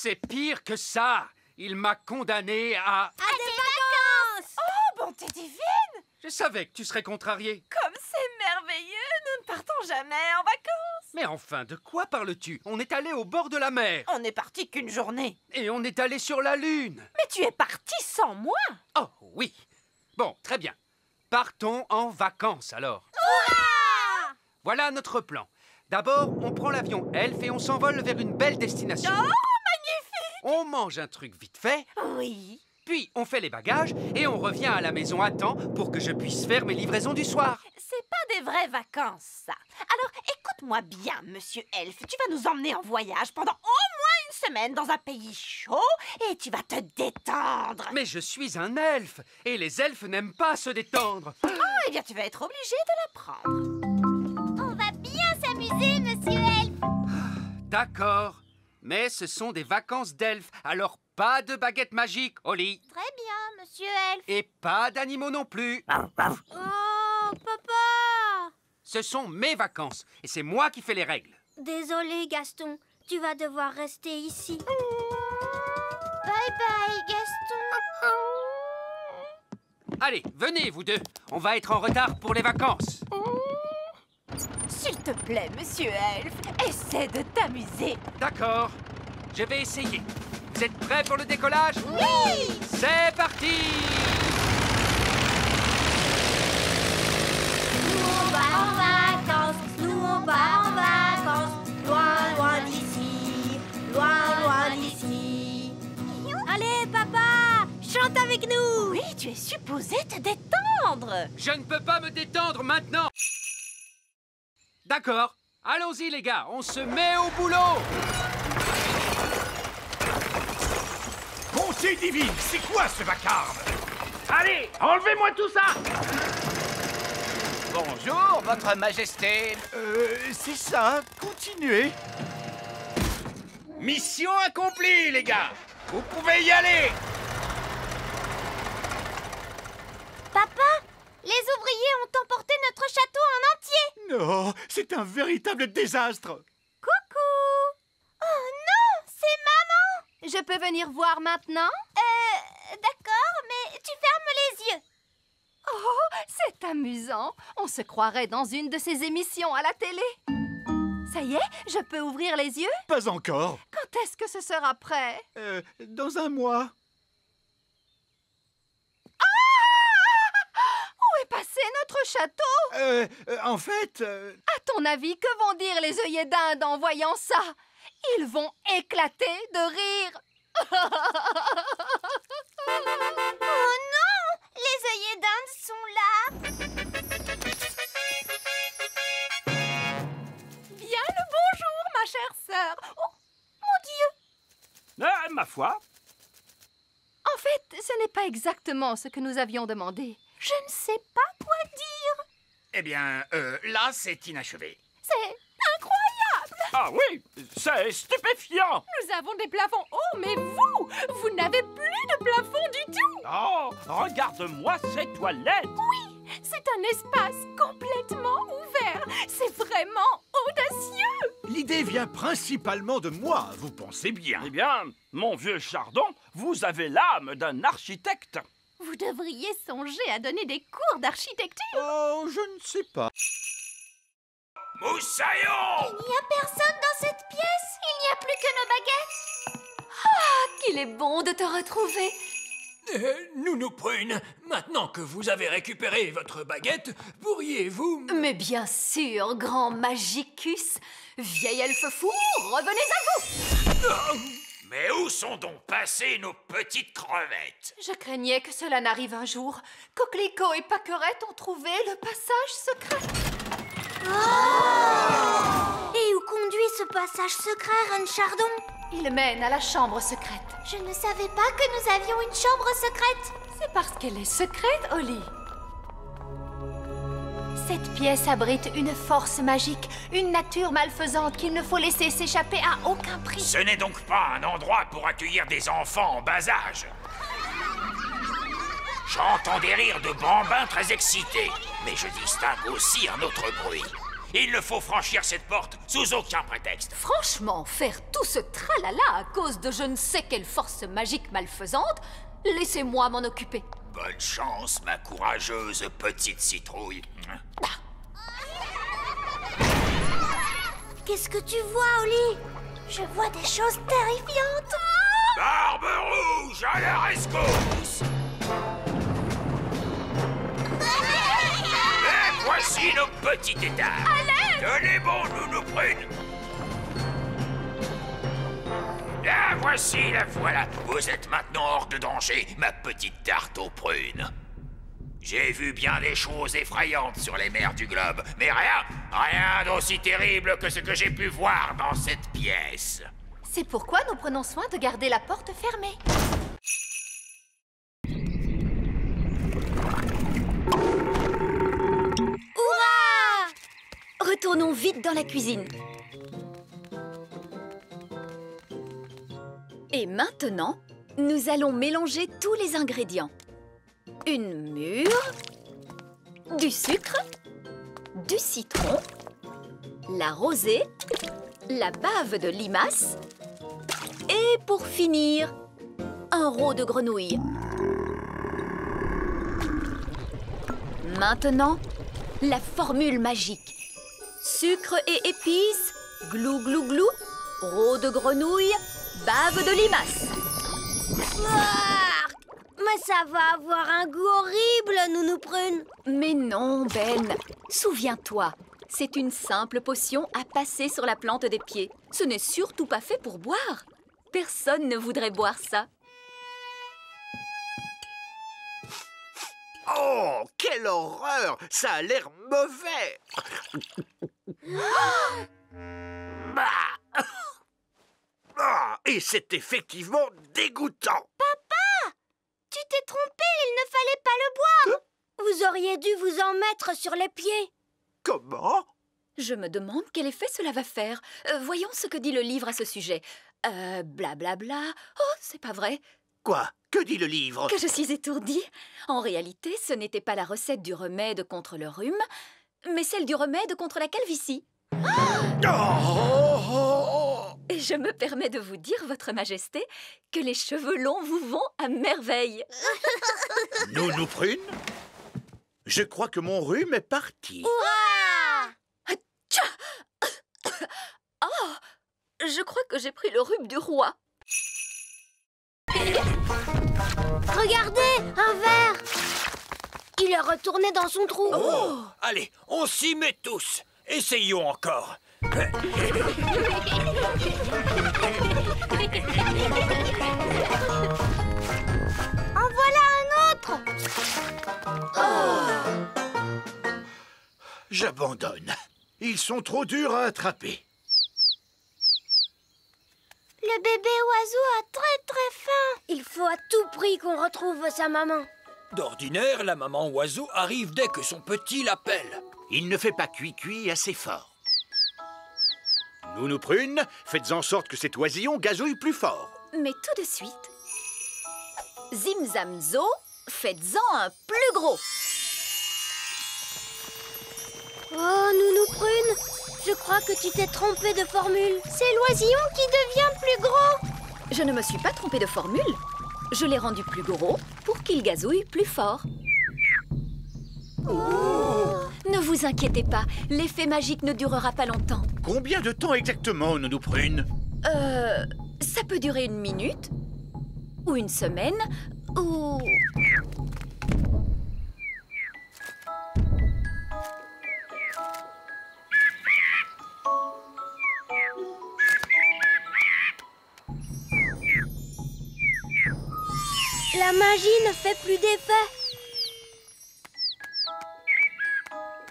C'est pire que ça. Il m'a condamné à... À des vacances! Oh, bonté divine! Je savais que tu serais contrarié. Comme c'est merveilleux! Nous ne partons jamais en vacances! Mais enfin, de quoi parles-tu? On est allé au bord de la mer. On n'est parti qu'une journée. Et on est allé sur la Lune. Mais tu es parti sans moi! Oh, oui. Bon, très bien. Partons en vacances, alors. Hurrah! Voilà notre plan. D'abord, on prend l'avion Elf et on s'envole vers une belle destination. Oh, magnifique! On mange un truc vite fait, Oui. puis on fait les bagages et on revient à la maison à temps pour que je puisse faire mes livraisons du soir. C'est pas des vraies vacances, ça. Alors, écoute-moi bien, monsieur Elf. Tu vas nous emmener en voyage pendant au moins une semaine dans un pays chaud et tu vas te détendre. Mais je suis un elfe et les elfes n'aiment pas se détendre. Oh, eh bien, tu vas être obligé de l'apprendre. On va bien s'amuser, monsieur Elf. D'accord, mais ce sont des vacances d'elfes, alors pas de baguette magique, Oli. Très bien, monsieur Elf. Et pas d'animaux non plus. Oh, papa! Ce sont mes vacances et c'est moi qui fais les règles. Désolé, Gaston. Tu vas devoir rester ici. Bye bye, Gaston. Allez, venez vous deux, on va être en retard pour les vacances. S'il te plaît, monsieur Elf, essaie de t'amuser. D'accord, je vais essayer. Vous êtes prêts pour le décollage? Oui! C'est parti! Nous on va en vacances, nous on va en vacances, loin, loin d'ici, loin d'ici. Allez, papa, chante avec nous. Oui, tu es supposé te détendre. Je ne peux pas me détendre maintenant. D'accord, allons-y les gars, on se met au boulot. Bonté divine, c'est quoi ce vacarme? Allez, enlevez-moi tout ça! Bonjour, votre majesté. C'est ça, continuez. Mission accomplie, les gars! Vous pouvez y aller! Papa, les ouvriers ont emporté notre château en entier. Non, c'est un véritable désastre. Coucou. Oh non, c'est maman. Je peux venir voir maintenant? D'accord, mais tu fermes les yeux. Oh, c'est amusant. On se croirait dans une de ces émissions à la télé. Ça y est, je peux ouvrir les yeux? Pas encore. Quand est-ce que ce sera prêt? Dans un mois. Où est passé notre château? En fait... À ton avis, que vont dire les œillets d'Inde en voyant ça? Ils vont éclater de rire. Oh non, les œillets d'Inde sont là. Bien le bonjour, ma chère sœur. Oh, mon Dieu! Ma foi, En fait, ce n'est pas exactement ce que nous avions demandé. Je ne sais pas quoi dire. eh bien, là, c'est inachevé. C'est incroyable! Ah oui, c'est stupéfiant! Nous avons des plafonds hauts, mais vous n'avez plus de plafond du tout! Oh, regarde-moi ces toilettes! Oui, c'est un espace complètement ouvert. C'est vraiment audacieux! L'idée vient principalement de moi, vous pensez bien. Eh bien, mon vieux Chardon, vous avez l'âme d'un architecte. Vous devriez songer à donner des cours d'architecture. Oh, je ne sais pas. Moussaillon! Il n'y a personne dans cette pièce. Il n'y a plus que nos baguettes. Qu'il est bon de te retrouver. Nounou Prune, maintenant que vous avez récupéré votre baguette, pourriez-vous... Mais bien sûr, grand Magicus. Vieil elfe fou, revenez à vous! Mais où sont donc passées nos petites crevettes? Je craignais que cela n'arrive un jour. Coquelicot et Paquerette ont trouvé le passage secret. Et où conduit ce passage secret, Reine Chardon? Il mène à la chambre secrète. Je ne savais pas que nous avions une chambre secrète. C'est parce qu'elle est secrète, Oli. Cette pièce abrite une force magique, une nature malfaisante qu'il ne faut laisser s'échapper à aucun prix. Ce n'est donc pas un endroit pour accueillir des enfants en bas âge. J'entends des rires de bambins très excités, mais je distingue aussi un autre bruit. Il ne faut franchir cette porte sous aucun prétexte. Franchement, faire tout ce tralala à cause de je ne sais quelle force magique malfaisante, laissez-moi m'en occuper. Bonne chance, ma courageuse petite citrouille. Qu'est-ce que tu vois, Oli? Je vois des choses terrifiantes. Barbe rouge à la rescousse! Et voici nos petits tétards. Tenez bon, Nounou Prune. La voici, la voilà. Vous êtes maintenant hors de danger, ma petite tarte aux prunes. J'ai vu bien des choses effrayantes sur les mers du globe, mais rien d'aussi terrible que ce que j'ai pu voir dans cette pièce. C'est pourquoi nous prenons soin de garder la porte fermée. Hurrah! Retournons vite dans la cuisine. Et maintenant, nous allons mélanger tous les ingrédients. Une mûre, du sucre, du citron, la rosée, la bave de limace et pour finir, un rôt de grenouille. Maintenant, la formule magique. Sucre et épices, glou glou glou, rôt de grenouille, bave de limace. Ouah! Mais ça va avoir un goût horrible, Nounou Prune. Mais non, Ben. Souviens-toi, c'est une simple potion à passer sur la plante des pieds. Ce n'est surtout pas fait pour boire. Personne ne voudrait boire ça. Oh, quelle horreur! Ça a l'air mauvais! Ah, et c'est effectivement dégoûtant! Tu t'es trompé, il ne fallait pas le boire. Vous auriez dû vous en mettre sur les pieds. Comment? Je me demande quel effet cela va faire. Voyons ce que dit le livre à ce sujet. Blablabla. Oh, c'est pas vrai. Quoi? Que dit le livre? Que je suis étourdie. En réalité, ce n'était pas la recette du remède contre le rhume, mais celle du remède contre la calvitie. Et je me permets de vous dire, Votre Majesté, que les cheveux longs vous vont à merveille. Nounou Prune? Je crois que mon rhume est parti. Oh, je crois que j'ai pris le rhume du roi. Regardez, un verre. Il est retourné dans son trou. Oh, allez, on s'y met tous. Essayons encore. En voilà un autre. J'abandonne. Ils sont trop durs à attraper. Le bébé oiseau a très faim. Il faut à tout prix qu'on retrouve sa maman. D'ordinaire, la maman oiseau arrive dès que son petit l'appelle. Il ne fait pas cuit assez fort. Nounou Prune, faites en sorte que cet oisillon gazouille plus fort. Mais tout de suite, Zimzamzo, faites-en un plus gros. Oh, Nounou Prune, je crois que tu t'es trompée de formule. C'est l'oisillon qui devient plus gros. Je ne me suis pas trompée de formule. Je l'ai rendu plus gros pour qu'il gazouille plus fort. Ne vous inquiétez pas, l'effet magique ne durera pas longtemps. Combien de temps exactement, Nounou Prune? Ça peut durer 1 minute, ou 1 semaine, ou... La magie ne fait plus d'effet.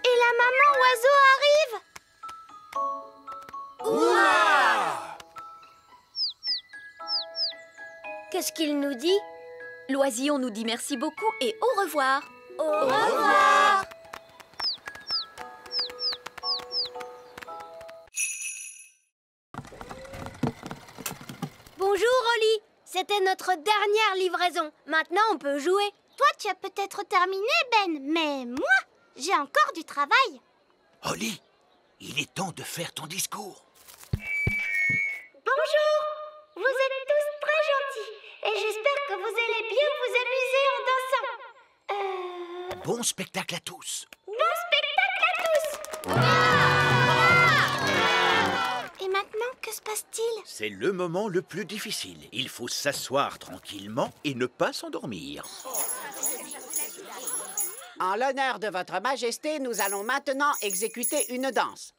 Et la maman oiseau arrive. Ouah! Qu'est-ce qu'il nous dit? L'oisillon nous dit merci beaucoup et au revoir. Au revoir. Bonjour, Oli. C'était notre dernière livraison. Maintenant, on peut jouer. Toi, tu as peut-être terminé, Ben, mais moi, j'ai encore du travail. Oli, il est temps de faire ton discours. Bonjour, vous êtes tous très gentils et j'espère que vous allez bien vous amuser en dansant. Bon spectacle à tous. Bon spectacle à tous. Et maintenant, que se passe-t-il? C'est le moment le plus difficile. Il faut s'asseoir tranquillement et ne pas s'endormir. En l'honneur de votre majesté, nous allons maintenant exécuter une danse.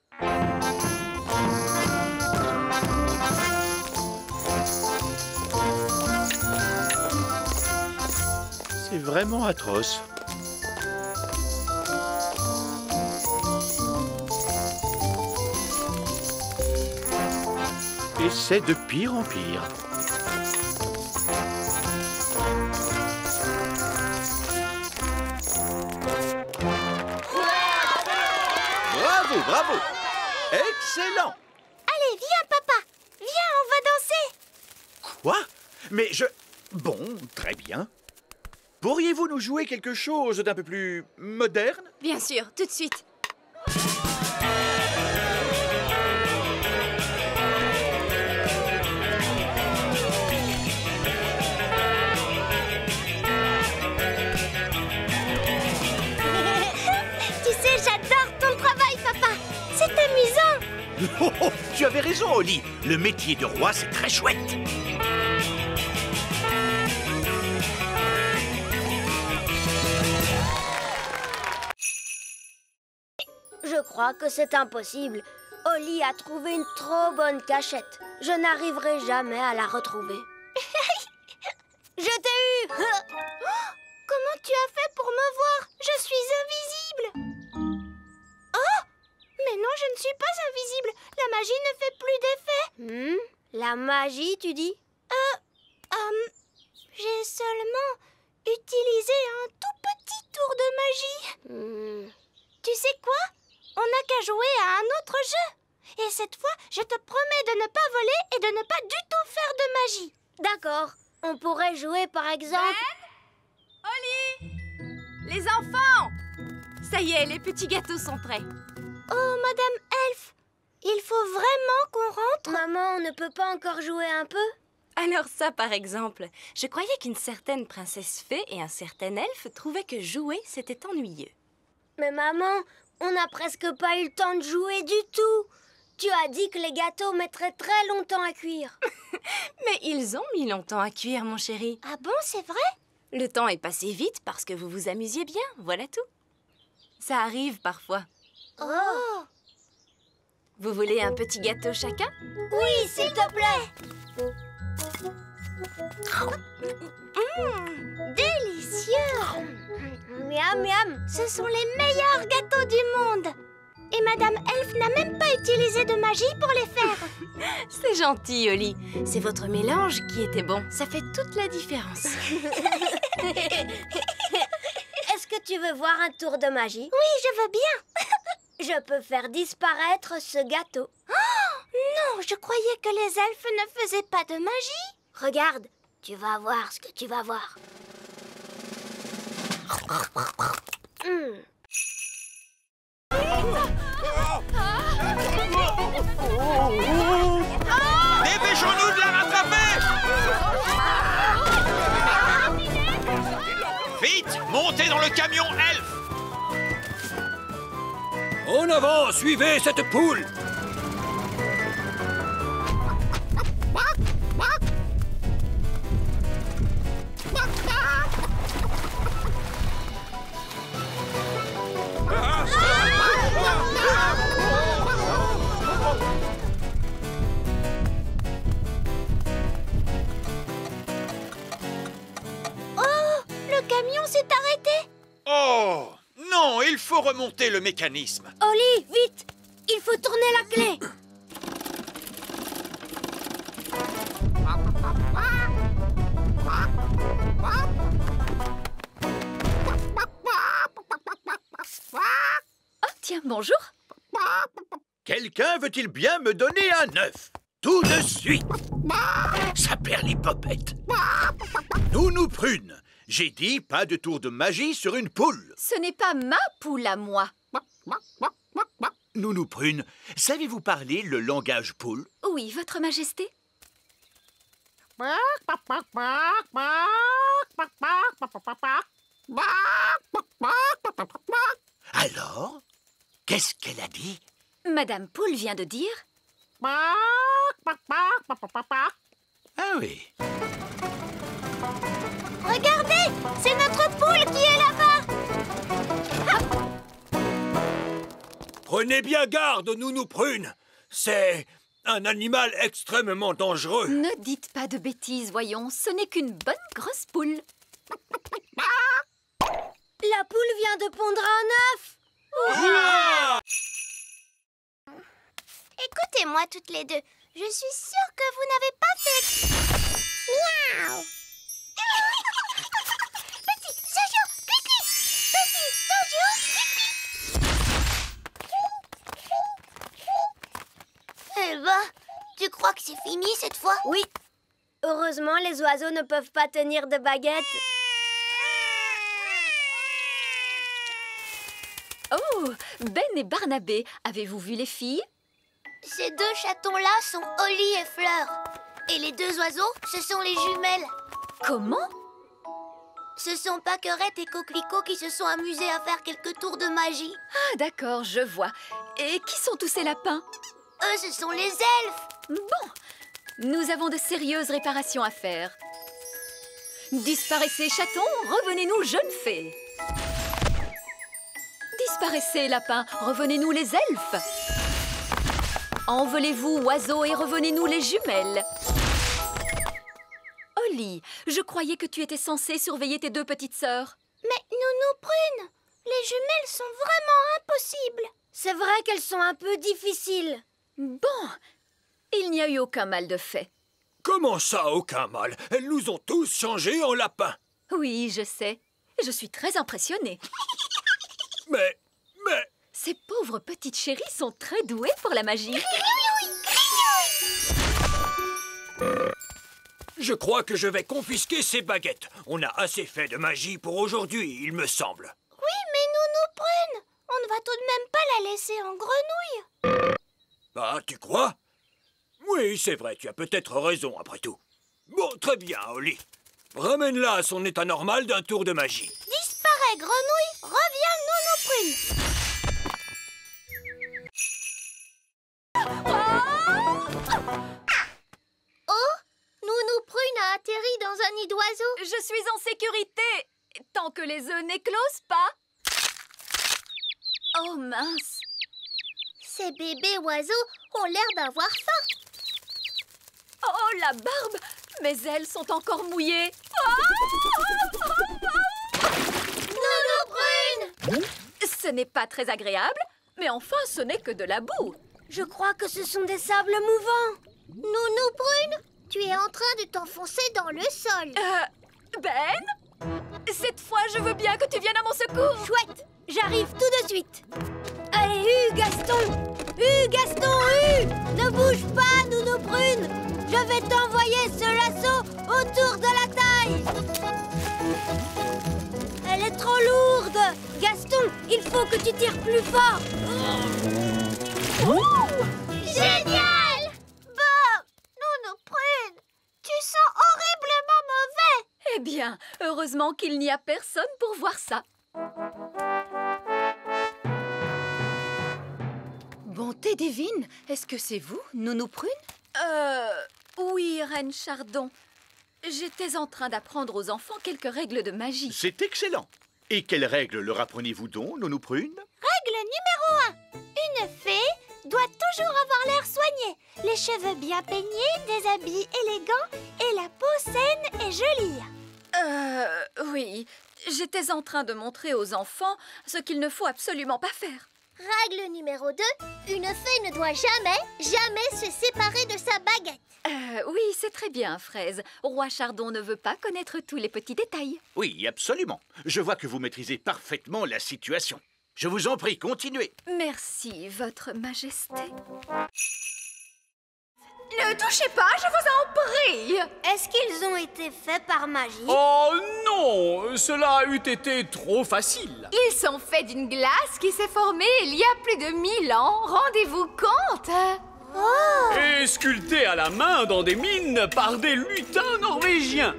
C'est vraiment atroce. Et c'est de pire en pire. Bravo, bravo! Excellent! Allez, viens, papa. Viens, on va danser. Quoi? Mais je... Bon, très bien. Pourriez-vous nous jouer quelque chose d'un peu plus moderne? Bien sûr, tout de suite. Tu sais, j'adore ton travail, papa. C'est amusant. Oh, oh, tu avais raison, Oli. Le métier de roi, c'est très chouette. Je crois que c'est impossible. Oli a trouvé une trop bonne cachette. Je n'arriverai jamais à la retrouver. Je t'ai eu. Comment tu as fait pour me voir? Je suis invisible. Oh! Mais non, je ne suis pas invisible. La magie ne fait plus d'effet. La magie, tu dis? J'ai seulement utilisé un tout petit tour de magie. Tu sais quoi? On n'a qu'à jouer à un autre jeu. Et cette fois, je te promets de ne pas voler et de ne pas du tout faire de magie. D'accord. On pourrait jouer, par exemple... Oli! Les enfants! Ça y est, les petits gâteaux sont prêts. Oh, Madame Elf, il faut vraiment qu'on rentre? Maman, on ne peut pas encore jouer un peu? Alors ça, par exemple, je croyais qu'une certaine princesse fée et un certain elfe trouvaient que jouer, c'était ennuyeux. Mais maman, on n'a presque pas eu le temps de jouer du tout. Tu as dit que les gâteaux mettraient très longtemps à cuire. Mais ils ont mis longtemps à cuire, mon chéri. Ah bon, c'est vrai? Le temps est passé vite parce que vous vous amusiez bien, voilà tout. Ça arrive parfois. Oh! Vous voulez un petit gâteau chacun? Oui, s'il te plaît. Délicieux. Miam, miam. Ce sont les meilleurs gâteaux du monde. Et Madame Elf n'a même pas utilisé de magie pour les faire. C'est gentil, Oli. C'est votre mélange qui était bon. Ça fait toute la différence. Est-ce que tu veux voir un tour de magie? Oui, je veux bien. Je peux faire disparaître ce gâteau. Oh, non, je croyais que les elfes ne faisaient pas de magie. Regarde, tu vas voir ce que tu vas voir. Dépêchons-nous de la rattraper! Vite, montez dans le camion elfe! En avant, suivez cette poule! Le camion s'est arrêté. Oh! Non, il faut remonter le mécanisme. Oli, vite! Il faut tourner la clé. Oh, tiens, bonjour. Quelqu'un veut-il bien me donner un œuf? Tout de suite! Ça perd les popettes. Nounou Prune, j'ai dit pas de tour de magie sur une poule. Ce n'est pas ma poule à moi. Nounou Prune, savez-vous parler le langage poule? Oui, Votre Majesté. Alors, qu'est-ce qu'elle a dit? Madame Poule vient de dire... Ah oui. Regardez, c'est notre poule qui est là-bas. Prenez bien garde, Nounou Prune. C'est un animal extrêmement dangereux. Ne dites pas de bêtises, voyons. Ce n'est qu'une bonne grosse poule. La poule vient de pondre un œuf. Ah! Écoutez-moi toutes les deux. Je suis sûre que vous n'avez pas fait... Miaou. Petit Jojo, pipi. Petit Jojo, pipi. Eh ben, tu crois que c'est fini cette fois? Oui. Heureusement, les oiseaux ne peuvent pas tenir de baguette. Oh, Ben et Barnabé, avez-vous vu les filles? Ces deux chatons-là sont Holly et Fleur. Et les deux oiseaux, ce sont les jumelles. Comment? Ce sont Pâquerette et Coquelicot qui se sont amusés à faire quelques tours de magie. Ah, d'accord, je vois. Et qui sont tous ces lapins? Eux, ce sont les elfes. Bon, nous avons de sérieuses réparations à faire. Disparaissez, chatons, revenez-nous, jeunes fées. Disparaissez, lapins, revenez-nous, les elfes. Envolez-vous, oiseaux, et revenez-nous, les jumelles. Holly, je croyais que tu étais censée surveiller tes deux petites sœurs. Mais Nounou Prune, les jumelles sont vraiment impossibles. C'est vrai qu'elles sont un peu difficiles. Bon, il n'y a eu aucun mal de fait. Comment ça, aucun mal? Elles nous ont tous changés en lapins. Oui, je sais. Je suis très impressionnée. Mais... Ces pauvres petites chéries sont très douées pour la magie. Je crois que je vais confisquer ces baguettes. On a assez fait de magie pour aujourd'hui, il me semble. Oui, mais Nounou Prune, on ne va tout de même pas la laisser en grenouille. Ah, tu crois? Oui, c'est vrai, tu as peut-être raison après tout. Bon, très bien, Holly. Ramène-la à son état normal d'un tour de magie. Disparaît, grenouille, reviens, Nounou Prune. Oh, Nounou Prune a atterri dans un nid d'oiseaux. Je suis en sécurité, tant que les œufs n'éclosent pas. Oh mince. Ces bébés oiseaux ont l'air d'avoir faim. Oh, la barbe. Mes ailes sont encore mouillées. Nounou Prune! Ce n'est pas très agréable, mais enfin, ce n'est que de la boue. Je crois que ce sont des sables mouvants. Nounou Prune, tu es en train de t'enfoncer dans le sol. Ben? Cette fois, je veux bien que tu viennes à mon secours. Chouette, j'arrive tout de suite. Allez, Gaston! Gaston, ne bouge pas, Nounou Prune. Je vais t'envoyer ce lasso autour de la taille. Elle est trop lourde. Gaston, il faut que tu tires plus fort. Génial! Bon, Nounou Prune, tu sens horriblement mauvais. Eh bien, heureusement qu'il n'y a personne pour voir ça. Bonté divine, est-ce que c'est vous, Nounou Prune? Oui, Reine Chardon. J'étais en train d'apprendre aux enfants quelques règles de magie. C'est excellent. Et quelles règles leur apprenez-vous donc, Nounou Prune? Règle numéro 1. Une fée doit toujours avoir l'air soigné, les cheveux bien peignés, des habits élégants et la peau saine et jolie. Oui. J'étais en train de montrer aux enfants ce qu'il ne faut absolument pas faire. Règle numéro 2. Une fée ne doit jamais se séparer de sa baguette. Oui, c'est très bien, Fraise. Roi Chardon ne veut pas connaître tous les petits détails. Oui, absolument. Je vois que vous maîtrisez parfaitement la situation. Je vous en prie, continuez. Merci, Votre Majesté. Ne touchez pas, je vous en prie. Est-ce qu'ils ont été faits par magie? Oh non, cela eût été trop facile. Ils sont faits d'une glace qui s'est formée il y a plus de 1000 ans. Rendez-vous compte? Oh! Et sculptés à la main dans des mines par des lutins norvégiens.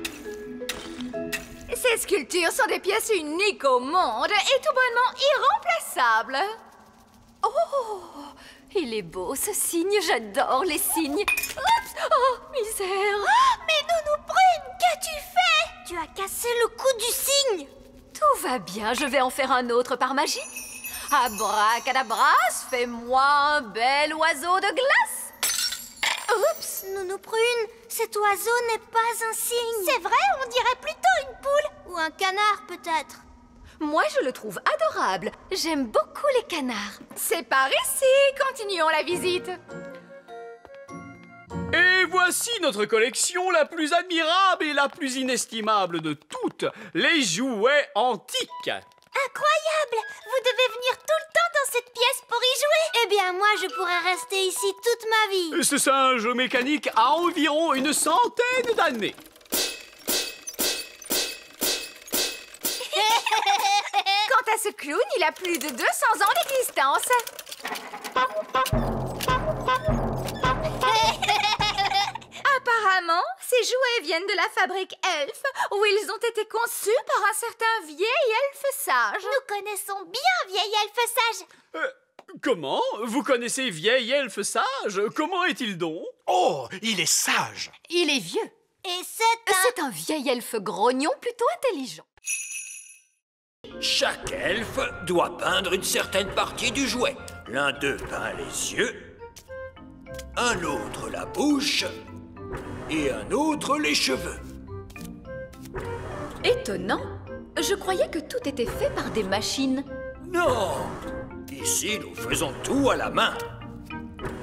Ces sculptures sont des pièces uniques au monde et tout bonnement irremplaçables. Oh, il est beau ce signe, j'adore les signes. Oups, oh, misère. Mais Nounou Prune, qu'as-tu fait? Tu as cassé le cou du cygne. Tout va bien, je vais en faire un autre par magie. Abracadabras, fais-moi un bel oiseau de glace. Oups, Nounou Prune, cet oiseau n'est pas un cygne. C'est vrai, on dirait plutôt une poule. Ou un canard, peut-être. Moi, je le trouve adorable. J'aime beaucoup les canards. C'est par ici, continuons la visite. Et voici notre collection la plus admirable et la plus inestimable de toutes, les jouets antiques. Incroyable! Vous devez venir tout le temps dans cette pièce pour y jouer. Eh bien, moi, je pourrais rester ici toute ma vie. Ce singe mécanique a environ une centaine d'années. Quant à ce clown, il a plus de 200 ans d'existence. Apparemment, ces jouets viennent de la fabrique Elf, où ils ont été conçus par un certain vieil elfe sage. Nous connaissons bien vieil elfe sage. Comment? Vous connaissez vieil elfe sage? Comment est-il donc? Oh, il est sage. Il est vieux. Et c'est un vieil elfe grognon plutôt intelligent. Chaque elfe doit peindre une certaine partie du jouet. L'un d'eux peint les yeux, un autre la bouche et un autre les cheveux. Étonnant. Je croyais que tout était fait par des machines. Non! Ici, nous faisons tout à la main.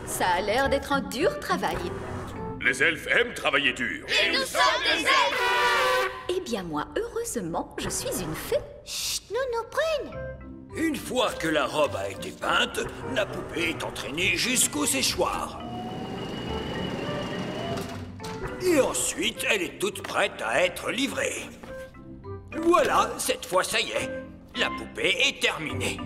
Ça a l'air d'être un dur travail. Les elfes aiment travailler dur. Et nous sommes des elfes! Eh bien moi, heureusement, je suis une fée. Chut, Nounou Prune! Une fois que la robe a été peinte, la poupée est entraînée jusqu'au séchoir. Et ensuite, elle est toute prête à être livrée. Voilà, cette fois, ça y est. La poupée est terminée.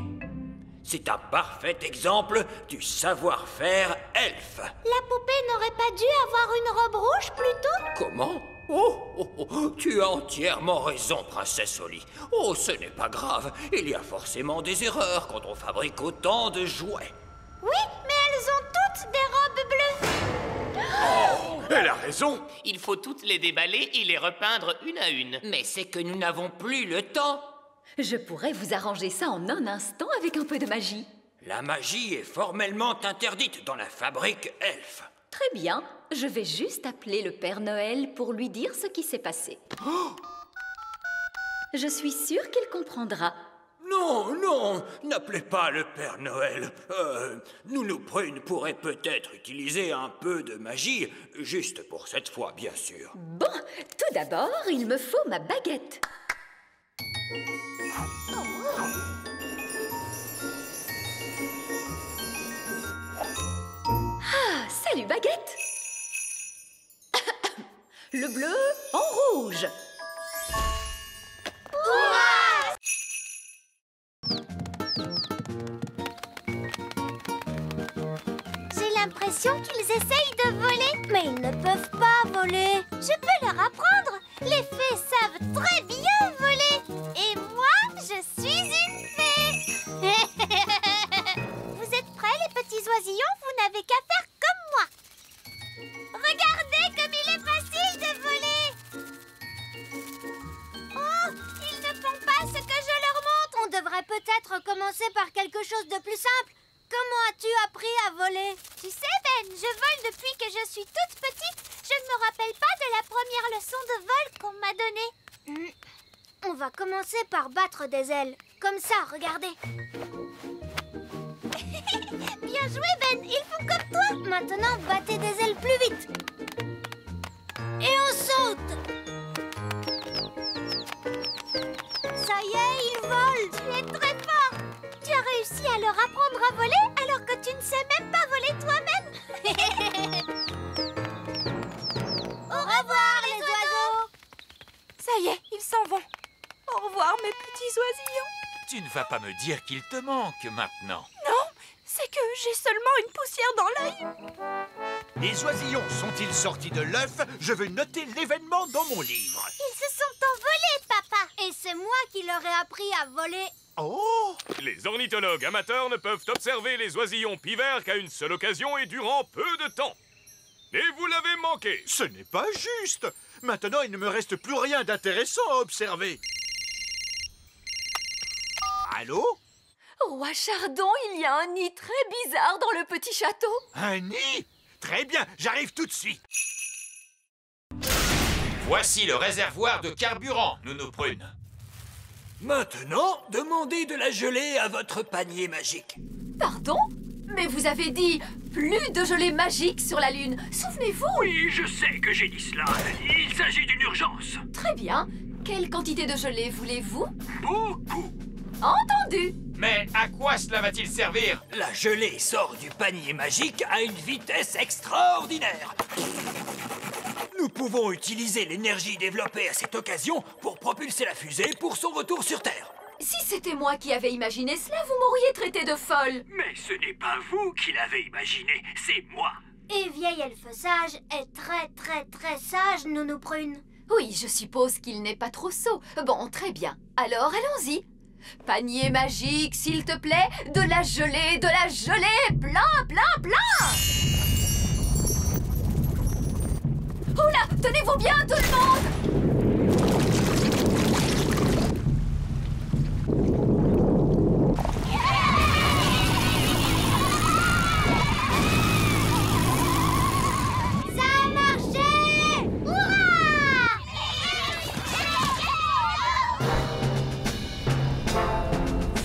C'est un parfait exemple du savoir-faire elfe. La poupée n'aurait pas dû avoir une robe rouge plutôt? Comment? Oh, tu as entièrement raison, princesse Oli. Oh, ce n'est pas grave. Il y a forcément des erreurs quand on fabrique autant de jouets. Oui, mais elles ont toutes des robes bleues. Oh, elle a raison. Il faut toutes les déballer et les repeindre une à une. Mais c'est que nous n'avons plus le temps. Je pourrais vous arranger ça en un instant avec un peu de magie. La magie est formellement interdite dans la fabrique elfe. Très bien, je vais juste appeler le Père Noël pour lui dire ce qui s'est passé. Oh! Je suis sûre qu'il comprendra. Non, n'appelez pas le Père Noël. Nounou Prune pourrait peut-être utiliser un peu de magie, juste pour cette fois, bien sûr. Bon, tout d'abord, il me faut ma baguette. Ah, salut baguette. Le bleu en rouge. J'ai l'impression qu'ils essayent de voler, mais ils ne peuvent pas voler. Je peux leur apprendre. Les fées savent très bien voler. Et moi, je suis une fée. Vous êtes prêts, les petits oisillons? Vous n'avez qu'à faire comme moi. Regardez comme il est facile de voler. Oh, ils ne font pas ce que je leur montre. On devrait peut-être commencer par quelque chose de plus simple. Comment as-tu appris à voler? Tu sais, Ben, je vole depuis que je suis toute petite. Je ne me rappelle pas de la première leçon de vol qu'on m'a donnée. On va commencer par battre des ailes. Comme ça, regardez. Bien joué, Ben. Ils font comme toi. Maintenant, battez des ailes plus vite. Et on saute. Ça y est, ils volent. Tu es très fort. Tu as réussi à leur apprendre à voler alors que tu ne sais même pas voler toi-même. ne vas pas me dire qu'il te manque maintenant. Non, c'est que j'ai seulement une poussière dans l'œil. Les oisillons sont-ils sortis de l'œuf? Je veux noter l'événement dans mon livre. Ils se sont envolés, papa. Et c'est moi qui leur ai appris à voler. Oh! Les ornithologues amateurs ne peuvent observer les oisillons pivers qu'à une seule occasion et durant peu de temps. Et vous l'avez manqué. Ce n'est pas juste. Maintenant, il ne me reste plus rien d'intéressant à observer. Allô? Roi Chardon, il y a un nid très bizarre dans le petit château. Un nid? Très bien, j'arrive tout de suite. Voici le réservoir de carburant, Nounou Prune. Maintenant, demandez de la gelée à votre panier magique. Pardon? Mais vous avez dit plus de gelée magique sur la Lune. Souvenez-vous? Oui, je sais que j'ai dit cela. Il s'agit d'une urgence. Très bien. Quelle quantité de gelée voulez-vous? Beaucoup. Entendu. Mais à quoi cela va-t-il servir? La gelée sort du panier magique à une vitesse extraordinaire. Nous pouvons utiliser l'énergie développée à cette occasion pour propulser la fusée pour son retour sur Terre. Si c'était moi qui avais imaginé cela, vous m'auriez traité de folle. Mais ce n'est pas vous qui l'avez imaginé, c'est moi. Et vieil elfe sage est très sage, Nounou Prune. Oui, je suppose qu'il n'est pas trop sot. Bon, très bien. Alors, allons-y. Panier magique, s'il te plaît. De la gelée, plein, plein, plein. Oula, tenez-vous bien, tout le monde.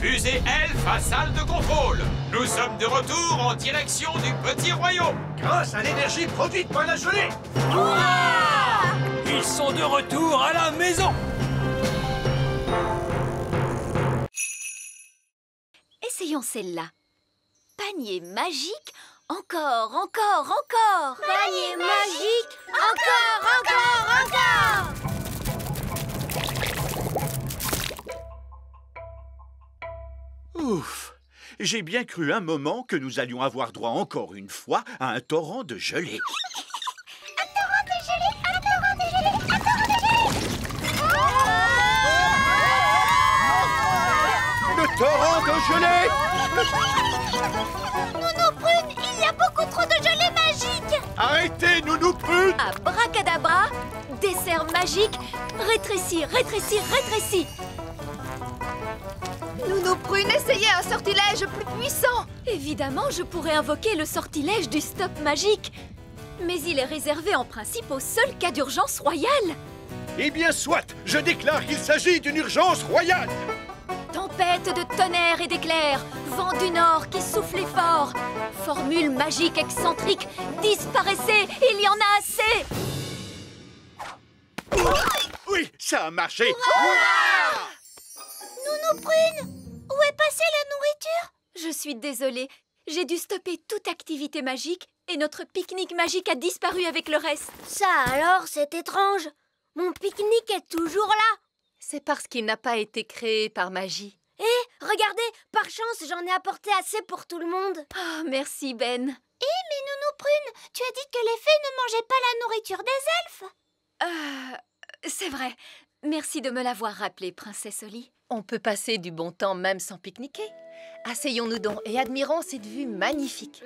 Fusée Elfe à salle de contrôle. Nous sommes de retour en direction du petit royaume. Grâce à l'énergie produite par la gelée. Ils sont de retour à la maison. Essayons celle-là. Panier magique, encore. Panier magique, encore. Ouf! J'ai bien cru un moment que nous allions avoir droit encore une fois à un torrent de gelée. Un torrent de gelée. Le torrent de gelée! Nounou Prune, il y a beaucoup trop de gelée magique. Arrêtez, Nounou Prune! Abracadabra, dessert magique, rétrécis. Nounou Prune, essayez un sortilège plus puissant. Évidemment, je pourrais invoquer le sortilège du stop magique. Mais il est réservé en principe au seul cas d'urgence royale. Eh bien, soit! Je déclare qu'il s'agit d'une urgence royale! Tempête de tonnerre et d'éclairs, vent du nord qui soufflait fort. Formule magique excentrique, disparaissez, il y en a assez. Oui, ça a marché! Nounou Prune, où est passée la nourriture? Je suis désolée, j'ai dû stopper toute activité magique et notre pique-nique magique a disparu avec le reste. Ça alors, c'est étrange. Mon pique-nique est toujours là. C'est parce qu'il n'a pas été créé par magie. Regardez, par chance, j'en ai apporté assez pour tout le monde. Oh, merci Ben. Mais Nounou Prune, tu as dit que les fées ne mangeaient pas la nourriture des elfes. C'est vrai. Merci de me l'avoir rappelé, Princesse Oli. On peut passer du bon temps même sans pique-niquer. Asseyons-nous donc et admirons cette vue magnifique.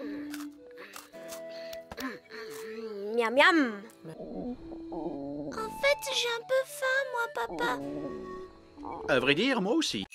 Miam miam. En fait, j'ai un peu faim, moi, papa. À vrai dire, moi aussi.